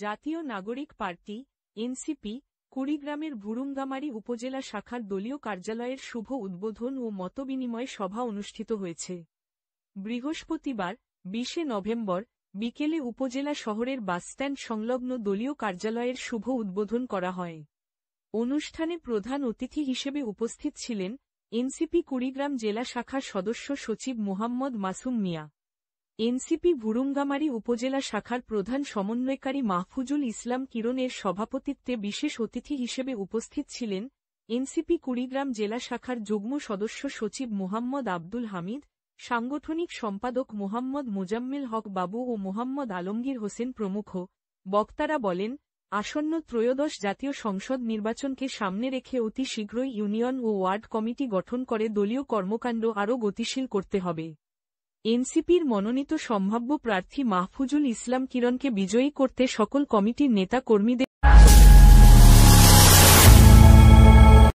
জাতীয় নাগরিক party NCP কুড়িগ্রামের ভুরুঙ্গামারী উপজেলা শাখার দলীয় কার্যালয়ের শুভ উদ্বোধন ও মতবিনিময় সভা অনুষ্ঠিত হয়েছে। বৃহস্পতিবার ২০ নভেম্বর বিকেলে উপজেলা শহরের বাসস্ট্যান্ড সংলগ্ন দলীয় কার্যালয়ের শুভ উদ্বোধন করা হয়। অনুষ্ঠানে প্রধান অতিথি হিসেবে উপস্থিত ছিলেন এনসিপি কুড়িগ্রাম জেলা শাখার সদস্য সচিব মোহাম্মদ মাসুম মিয়া, এনসিপি ভুরুঙ্গামারী উপজেলা শাখার প্রধান সমন্বয়কারী মাহফুজুল ইসলাম কিরণের সভাপতিত্বে বিশেষ অতিথি হিসেবে উপস্থিত ছিলেন এনসিপি কুড়িগ্রাম জেলা শাখার যুগ্ম সদস্য সচিব মোহাম্মদ আব্দুল হামিদ, সাংগঠনিক সম্পাদক মোহাম্মদ মোজাম্মেল হক বাবু ও মোহাম্মদ আলমগীর হোসেন প্রমুখ। বক্তারা বলেন, আসন্ন ত্রয়োদশ জাতীয় সংসদ নির্বাচনকে সামনে রেখে অতি শীঘ্রই ইউনিয়ন ও ওয়ার্ড কমিটি গঠন করে দলীয় কর্মকাণ্ড আরও গতিশীল করতে হবে। এনসিপির মনোনীত সম্ভাব্য প্রার্থী মাহফুজুল ইসলাম কিরণকে বিজয়ী করতে সকল কমিটির নেতা কর্মীদের